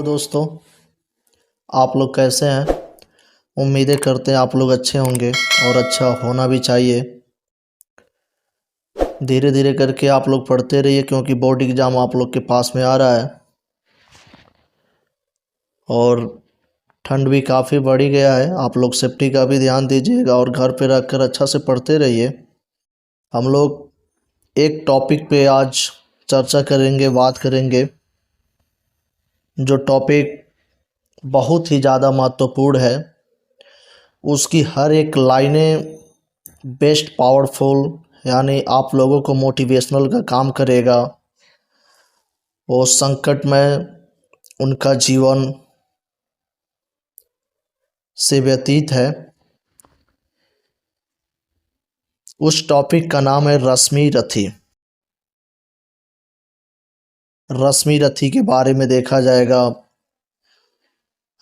Hello दोस्तों, आप लोग कैसे हैं। उम्मीदें करते हैं आप लोग अच्छे होंगे और अच्छा होना भी चाहिए। धीरे धीरे करके आप लोग पढ़ते रहिए क्योंकि बोर्ड एग्ज़ाम आप लोग के पास में आ रहा है और ठंड भी काफ़ी बढ़ गया है। आप लोग सेफ्टी का भी ध्यान दीजिएगा और घर पे रख कर अच्छा से पढ़ते रहिए। हम लोग एक टॉपिक पे आज चर्चा करेंगे, बात करेंगे, जो टॉपिक बहुत ही ज़्यादा महत्वपूर्ण है। उसकी हर एक लाइनें बेस्ट पावरफुल, यानी आप लोगों को मोटिवेशनल का काम करेगा। वो संकट में उनका जीवन से व्यतीत है। उस टॉपिक का नाम है रश्मि रथी। रश्मि रथी के बारे में देखा जाएगा।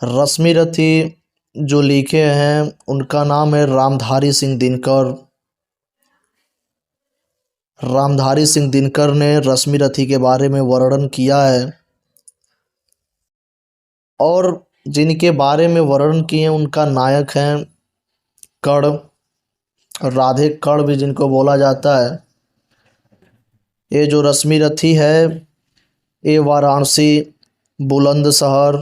रश्मि रथी जो लिखे हैं उनका नाम है रामधारी सिंह दिनकर। रामधारी सिंह दिनकर ने रश्मि रथी के बारे में वर्णन किया है और जिनके बारे में वर्णन किए उनका नायक हैं कर्ण, राधे कर्ण भी जिनको बोला जाता है। ये जो रश्मि रथी है ये वाराणसी, बुलंदशहर,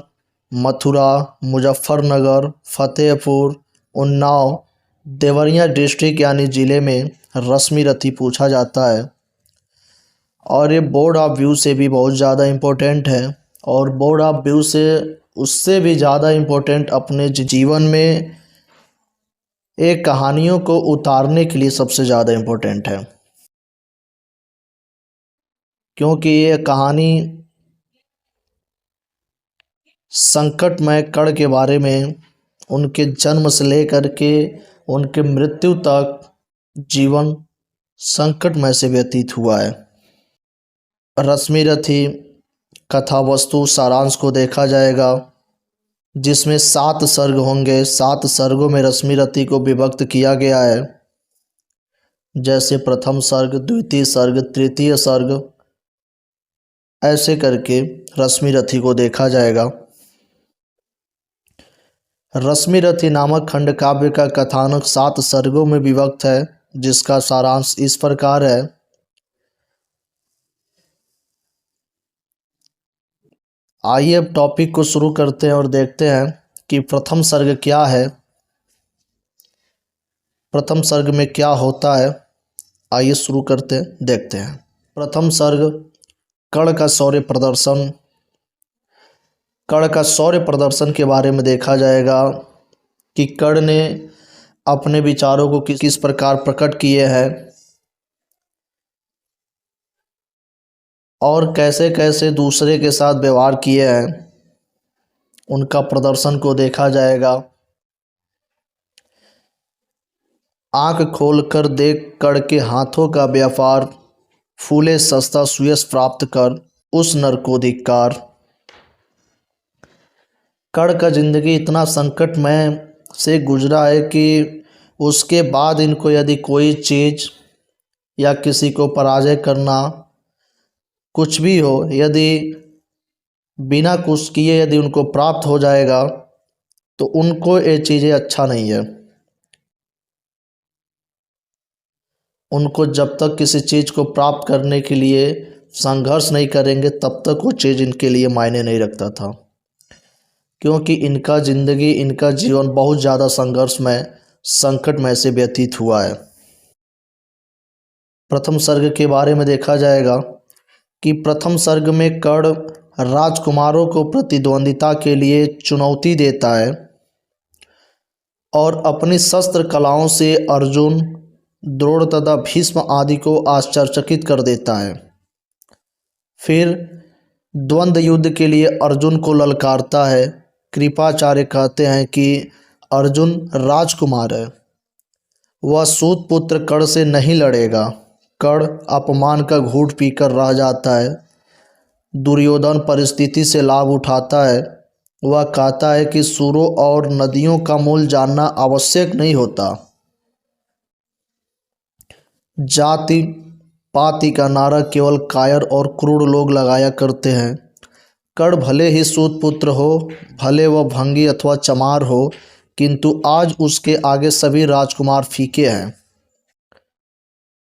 मथुरा, मुजफ्फरनगर, फतेहपुर, उन्नाव, देवरिया डिस्ट्रिक्ट यानी ज़िले में रश्मि रथी पूछा जाता है। और ये बोर्ड ऑफ व्यू से भी बहुत ज़्यादा इम्पोर्टेंट है और बोर्ड ऑफ व्यू से उससे भी ज़्यादा इम्पोर्टेंट अपने जीवन में एक कहानियों को उतारने के लिए सबसे ज़्यादा इम्पोर्टेंट है, क्योंकि ये कहानी संकटमय कर्ण के बारे में, उनके जन्म से लेकर के उनके मृत्यु तक जीवन संकटमय से व्यतीत हुआ है। रश्मि रथी कथा वस्तु सारांश को देखा जाएगा जिसमें 7 सर्ग होंगे। 7 सर्गों में रश्मि रथी को विभक्त किया गया है, जैसे प्रथम सर्ग, द्वितीय सर्ग, तृतीय सर्ग, ऐसे करके रश्मि रथी को देखा जाएगा। रश्मि रथी नामक खंड काव्य का कथानक 7 सर्गों में विभक्त है, जिसका सारांश इस प्रकार है। आइए अब टॉपिक को शुरू करते हैं और देखते हैं कि प्रथम सर्ग क्या है, प्रथम सर्ग में क्या होता है। आइए शुरू करते हैं, देखते हैं। प्रथम सर्ग कर्ण का शौर्य प्रदर्शन। कर्ण का शौर्य प्रदर्शन के बारे में देखा जाएगा कि कर्ण ने अपने विचारों को किस प्रकार प्रकट किए हैं और कैसे कैसे दूसरे के साथ व्यवहार किए हैं, उनका प्रदर्शन को देखा जाएगा। आंख खोलकर देख कर्ण के हाथों का व्यापार, फूले सस्ता सुयश प्राप्त कर उस नर को धिक्कार। कर्ण का जिंदगी इतना संकटमय से गुजरा है कि उसके बाद इनको यदि कोई चीज़ या किसी को पराजय करना, कुछ भी हो, यदि बिना कुछ किए यदि उनको प्राप्त हो जाएगा तो उनको ये चीज़ें अच्छा नहीं है। उनको जब तक किसी चीज़ को प्राप्त करने के लिए संघर्ष नहीं करेंगे तब तक वो चीज़ इनके लिए मायने नहीं रखता था, क्योंकि इनका ज़िंदगी, इनका जीवन बहुत ज़्यादा संघर्षमय, संकटमय से व्यतीत हुआ है। प्रथम सर्ग के बारे में देखा जाएगा कि प्रथम सर्ग में कर्ण राजकुमारों को प्रतिद्वंदिता के लिए चुनौती देता है और अपनी शस्त्र कलाओं से अर्जुन, द्रोण तथा भीष्म आदि को आश्चर्यचकित कर देता है। फिर द्वंद्व युद्ध के लिए अर्जुन को ललकारता है। कृपाचार्य कहते हैं कि अर्जुन राजकुमार है, वह सूत पुत्र कर्ण से नहीं लड़ेगा। कर्ण अपमान का घूंट पीकर रह जाता है। दुर्योधन परिस्थिति से लाभ उठाता है। वह कहता है कि सूरों और नदियों का मूल जानना आवश्यक नहीं होता। जाति पाति का नारा केवल कायर और क्रूर लोग लगाया करते हैं। कर्ण भले ही सूत पुत्र हो, भले वह भंगी अथवा चमार हो, किंतु आज उसके आगे सभी राजकुमार फीके हैं।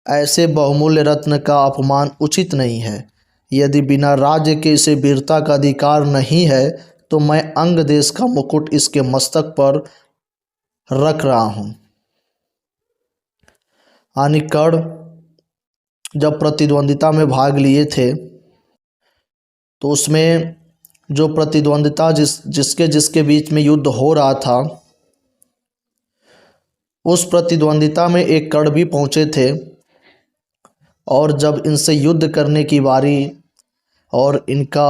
ऐसे बहुमूल्य रत्न का अपमान उचित नहीं है। यदि बिना राज्य के इसे वीरता का अधिकार नहीं है तो मैं अंग देश का मुकुट इसके मस्तक पर रख रहा हूँ। यानी कर्ण जब प्रतिद्वंदिता में भाग लिए थे तो उसमें जो प्रतिद्वंदिता जिसके जिसके बीच में युद्ध हो रहा था, उस प्रतिद्वंदिता में एक कर्ण भी पहुँचे थे। और जब इनसे युद्ध करने की बारी और इनका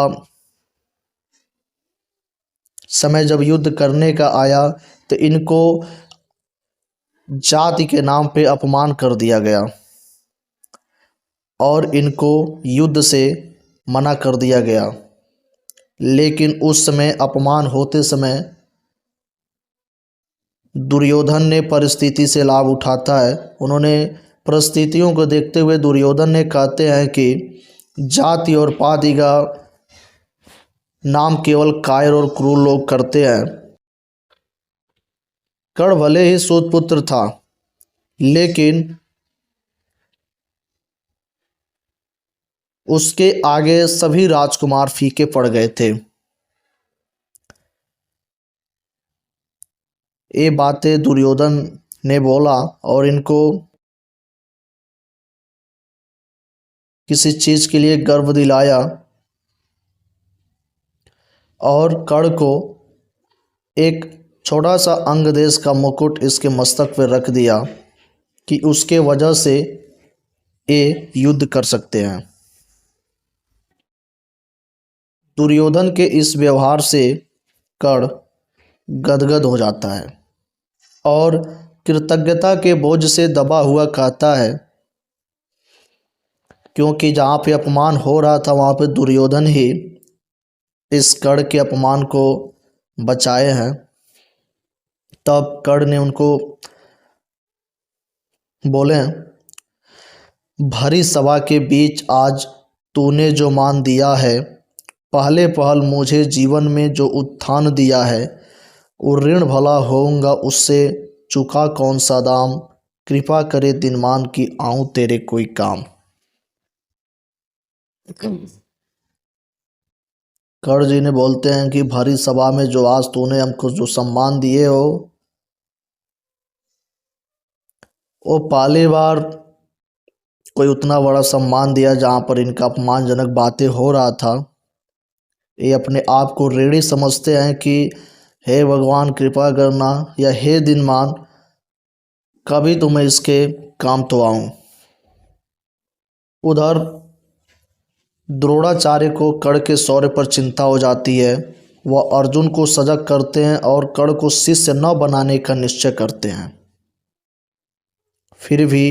समय जब युद्ध करने का आया तो इनको जाति के नाम पे अपमान कर दिया गया और इनको युद्ध से मना कर दिया गया। लेकिन उस समय अपमान होते समय दुर्योधन ने परिस्थिति से लाभ उठाता है। उन्होंने परिस्थितियों को देखते हुए दुर्योधन ने कहते हैं कि जाति और पाति का नाम केवल कायर और क्रूर लोग करते हैं। कर्ण भले ही सूतपुत्र था, लेकिन उसके आगे सभी राजकुमार फीके पड़ गए थे। ये बातें दुर्योधन ने बोला और इनको किसी चीज के लिए गर्व दिलाया और कर्ण को एक छोटा सा अंग देश का मुकुट इसके मस्तक पर रख दिया कि उसके वजह से ये युद्ध कर सकते हैं। दुर्योधन के इस व्यवहार से कर्ण गदगद हो जाता है और कृतज्ञता के बोझ से दबा हुआ कहता है, क्योंकि जहाँ पे अपमान हो रहा था वहाँ पे दुर्योधन ही इस कर्ण के अपमान को बचाए हैं। तब कर्ण ने उनको बोले, भरी सभा के बीच आज तूने जो मान दिया है, पहले पहल मुझे जीवन में जो उत्थान दिया है, वो ऋण भला होऊंगा उससे चुका कौन सा दाम, कृपा करे दिनमान की आऊं तेरे कोई काम। कर्ण जी ने बोलते हैं कि भरी सभा में जो आज तूने हमको जो सम्मान दिए हो, वो पहली बार कोई उतना बड़ा सम्मान दिया जहाँ पर इनका अपमानजनक बातें हो रहा था। ये अपने आप को ऋणी समझते हैं कि हे भगवान कृपा करना, या हे दिनमान कभी तो मैं इसके काम तो आऊं। उधर द्रोणाचार्य को कर्ण के शौर्य पर चिंता हो जाती है। वह अर्जुन को सजग करते हैं और कर्ण को शिष्य न बनाने का निश्चय करते हैं। फिर भी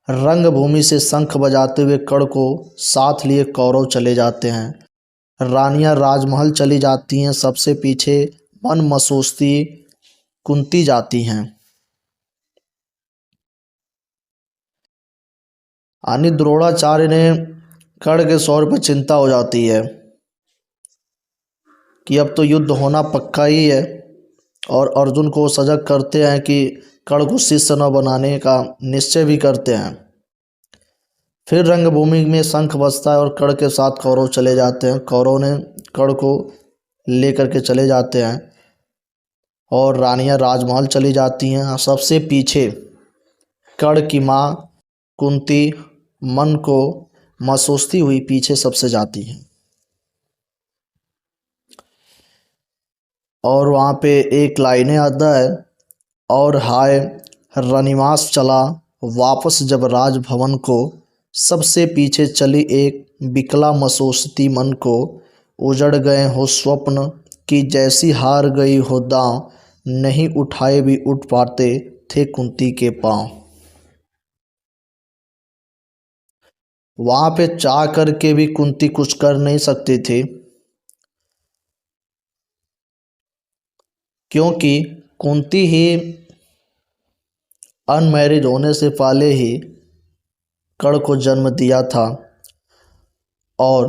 रंगभूमि से शंख बजाते हुए कर्ण को साथ लिए कौरव चले जाते हैं। रानियां राजमहल चली जाती हैं, सबसे पीछे मन मसोस्ती कुंती जाती हैं। यानी द्रोणाचार्य ने कर्ण के शौर्य पर चिंता हो जाती है कि अब तो युद्ध होना पक्का ही है, और अर्जुन को सजग करते हैं कि कर्ण को शिष्य न बनाने का निश्चय भी करते हैं। फिर रंगभूमि में शंख बजता है और कर्ण के साथ कौरव चले जाते हैं। कौरव ने कर्ण को लेकर के चले जाते हैं और रानियां राजमहल चली जाती हैं। सबसे पीछे कर्ण की माँ कुंती मन को महसूसती हुई पीछे सबसे जाती हैं और वहाँ पे एक लाइनें आता है, और हाय रनिवास चला वापस जब राजभवन को, सबसे पीछे चली एक बिकला मसोसती मन को, उजड़ गए हो स्वप्न की जैसी हार गई हो दांव, नहीं उठाए भी उठ पाते थे कुंती के पांव। वहां पे चाह करके भी कुंती कुछ कर नहीं सकती थी, क्योंकि कुंती ही अनमैरिड होने से पहले ही कर्ण को जन्म दिया था और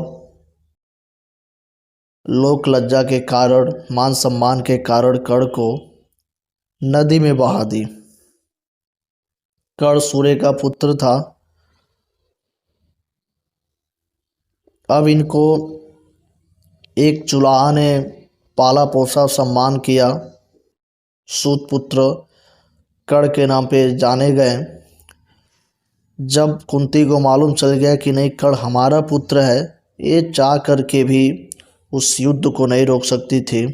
लोक लज्जा के कारण, मान सम्मान के कारण कर्ण को नदी में बहा दी। कर्ण सूर्य का पुत्र था। अब इनको एक चुलाहा ने पाला पोसा, सम्मान किया, सूत पुत्र कर्ण के नाम पे जाने गए। जब कुंती को मालूम चल गया कि नहीं, कर्ण हमारा पुत्र है, ये चाह करके भी उस युद्ध को नहीं रोक सकती थी।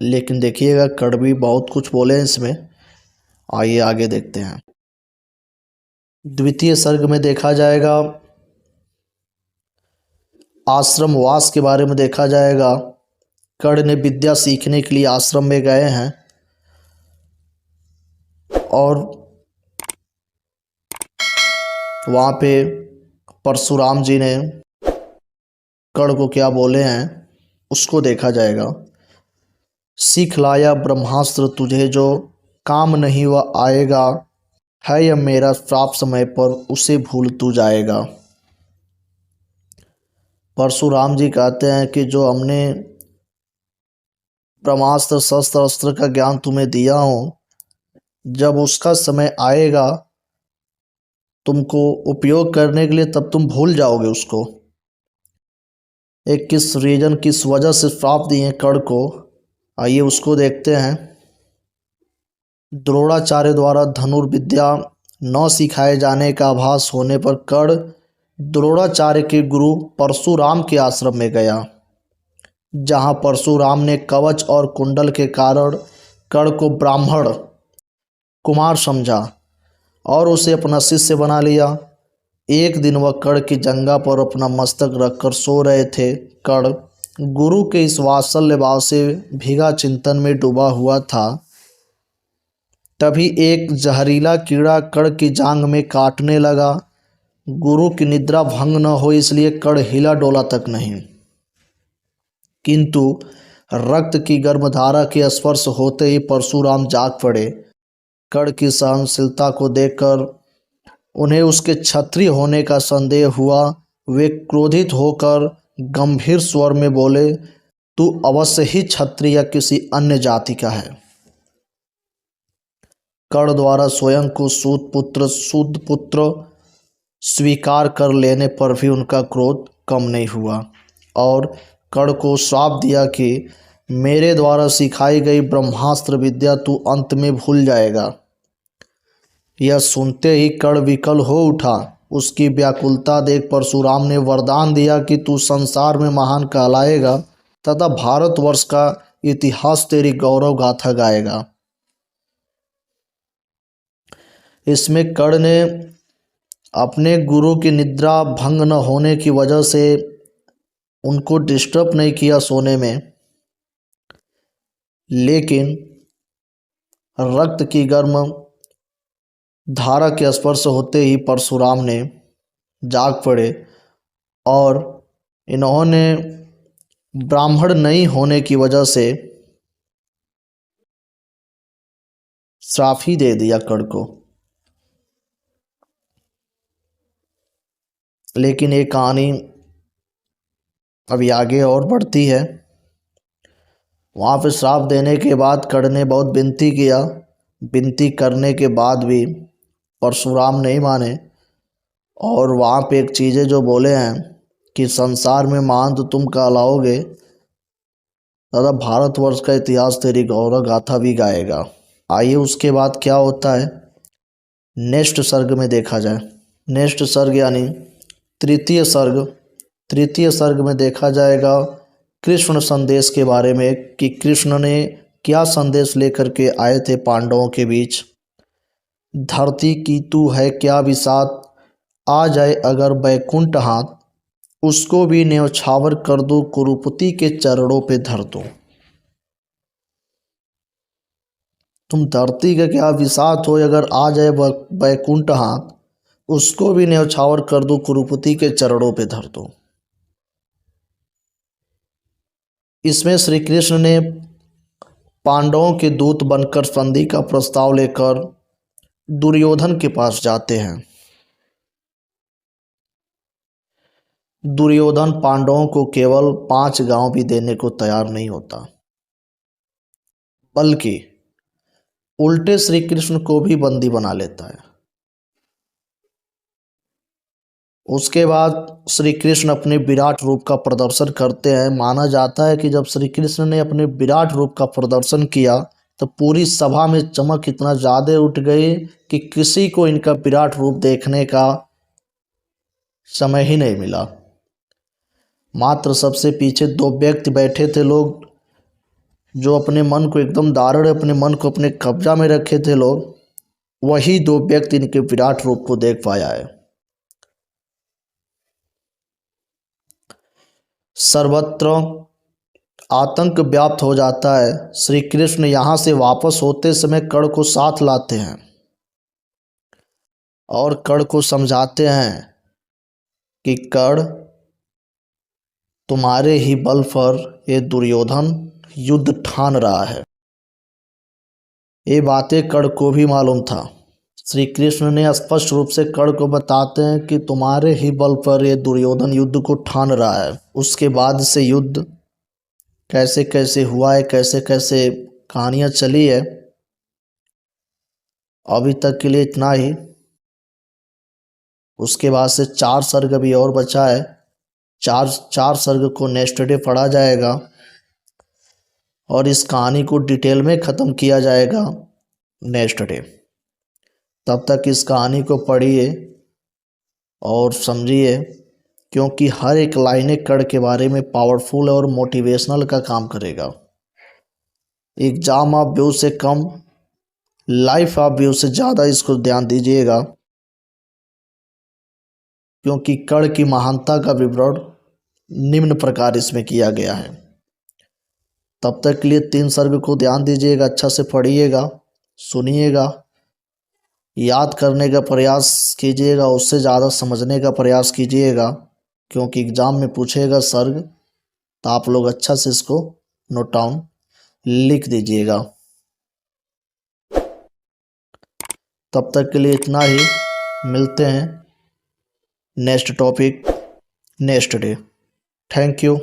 लेकिन देखिएगा कर्ण भी बहुत कुछ बोले हैं इसमें। आइए आगे देखते हैं। द्वितीय सर्ग में देखा जाएगा आश्रम वास के बारे में देखा जाएगा। कर्ण ने विद्या सीखने के लिए आश्रम में गए हैं और वहाँ पे परशुराम जी ने कर्ण को क्या बोले हैं उसको देखा जाएगा। सीख लाया ब्रह्मास्त्र तुझे, जो काम नहीं वह आएगा, है यह मेरा श्राप, समय पर उसे भूल तू जाएगा। परशुराम जी कहते हैं कि जो हमने ब्रह्मास्त्र शस्त्र अस्त्र का ज्ञान तुम्हें दिया हूँ, जब उसका समय आएगा तुमको उपयोग करने के लिए, तब तुम भूल जाओगे उसको। एक किस रीजन, किस वजह से श्राप दिए कर्ण को, आइए उसको देखते हैं। द्रोणाचार्य द्वारा धनुर्विद्या न सिखाए जाने का आभास होने पर कर्ण द्रोणाचार्य के गुरु परशुराम के आश्रम में गया, जहां परशुराम ने कवच और कुंडल के कारण कर्ण को ब्राह्मण कुमार समझा और उसे अपना शिष्य बना लिया। एक दिन वह कर्ण की जंघा पर अपना मस्तक रखकर सो रहे थे। कर्ण गुरु के इस वात्सल्य भाव से भीगा चिंतन में डूबा हुआ था। तभी एक जहरीला कीड़ा कर्ण की जांघ में काटने लगा। गुरु की निद्रा भंग न हो इसलिए कर्ण हिला डोला तक नहीं, किंतु रक्त की गर्मधारा के स्पर्श होते ही परशुराम जाग पड़े। कर्ण की सहनशीलता को देखकर उन्हें उसके क्षत्रिय होने का संदेह हुआ। वे क्रोधित होकर गंभीर स्वर में बोले, तू अवश्य ही क्षत्रिय या किसी अन्य जाति का है। कर्ण द्वारा स्वयं को सूत पुत्र स्वीकार कर लेने पर भी उनका क्रोध कम नहीं हुआ और कर्ण को श्राप दिया कि मेरे द्वारा सिखाई गई ब्रह्मास्त्र विद्या तू अंत में भूल जाएगा। यह सुनते ही कर्ण विकल हो उठा। उसकी व्याकुलता देख परशुराम ने वरदान दिया कि तू संसार में महान कहलाएगा तथा भारतवर्ष का इतिहास तेरी गौरव गाथा गाएगा। इसमें कर्ण ने अपने गुरु की निद्रा भंग न होने की वजह से उनको डिस्टर्ब नहीं किया सोने में, लेकिन रक्त की गर्म धारा के स्पर्श होते ही परशुराम ने जाग पड़े और इन्होंने ब्राह्मण नहीं होने की वजह से श्राप ही दे दिया कर्ण को। लेकिन ये कहानी अभी आगे और बढ़ती है। वहाँ पे श्राप देने के बाद कर्ण ने बहुत विनती किया। विनती करने के बाद भी परशुराम नहीं माने और वहाँ पे एक चीज़ें जो बोले हैं कि संसार में महान तो तुम कहलाओगे तथा भारतवर्ष का इतिहास तेरी गौरव गाथा भी गाएगा। आइए उसके बाद क्या होता है नेक्स्ट सर्ग में देखा जाए। नेक्स्ट सर्ग यानी तृतीय सर्ग में देखा जाएगा कृष्ण संदेश के बारे में कि कृष्ण ने क्या संदेश लेकर के आए थे पांडवों के बीच। धरती की तू है क्या विसात, आ जाए अगर बैकुंठ हाथ, उसको भी न्यौछावर कर दो कुरुपति के चरणों पे धर दो। तुम धरती का क्या विसात हो, अगर आ जाए बैकुंठ हाथ, उसको भी न्यौछावर कर दो कुरुपति के चरणों पे धर दो। इसमें श्री कृष्ण ने पांडवों के दूत बनकर संधि का प्रस्ताव लेकर दुर्योधन के पास जाते हैं। दुर्योधन पांडवों को केवल 5 गांव भी देने को तैयार नहीं होता, बल्कि उल्टे श्री कृष्ण को भी बंदी बना लेता है। उसके बाद श्री कृष्ण अपने विराट रूप का प्रदर्शन करते हैं। माना जाता है कि जब श्री कृष्ण ने अपने विराट रूप का प्रदर्शन किया तो पूरी सभा में चमक इतना ज़्यादा उठ गई कि किसी को इनका विराट रूप देखने का समय ही नहीं मिला। मात्र सबसे पीछे 2 व्यक्ति बैठे थे लोग, जो अपने मन को एकदम दारुण, अपने मन को अपने कब्जा में रखे थे लोग, वही 2 व्यक्ति इनके विराट रूप को देख पाया है। सर्वत्र आतंक व्याप्त हो जाता है। श्री कृष्ण यहाँ से वापस होते समय कर्ण को साथ लाते हैं और कर्ण को समझाते हैं कि कर्ण, तुम्हारे ही बल पर ये दुर्योधन युद्ध ठान रहा है। ये बातें कर्ण को भी मालूम था। श्री कृष्ण ने स्पष्ट रूप से कर्ण को बताते हैं कि तुम्हारे ही बल पर ये दुर्योधन युद्ध को ठान रहा है। उसके बाद से युद्ध कैसे कैसे हुआ है, कैसे कैसे कहानियाँ चली है, अभी तक के लिए इतना ही। उसके बाद से 4 सर्ग अभी और बचा है। चार सर्ग को नेक्स्ट डे पढ़ा जाएगा और इस कहानी को डिटेल में ख़त्म किया जाएगा नेक्स्ट डे। तब तक इस कहानी को पढ़िए और समझिए, क्योंकि हर एक लाइनें कर्ण के बारे में पावरफुल और मोटिवेशनल का काम करेगा। एग्जाम ऑफ व्यू से कम, लाइफ ऑफ व्यू से ज़्यादा इसको ध्यान दीजिएगा, क्योंकि कर्ण की महानता का विवरण निम्न प्रकार इसमें किया गया है। तब तक के लिए 3 सर्ग को ध्यान दीजिएगा, अच्छा से पढ़िएगा, सुनिएगा, याद करने का प्रयास कीजिएगा, उससे ज़्यादा समझने का प्रयास कीजिएगा, क्योंकि एग्ज़ाम में पूछेगा सर्ग, तो आप लोग अच्छा से इसको नोट डाउन लिख दीजिएगा। तब तक के लिए इतना ही, मिलते हैं next topic next day. Thank you.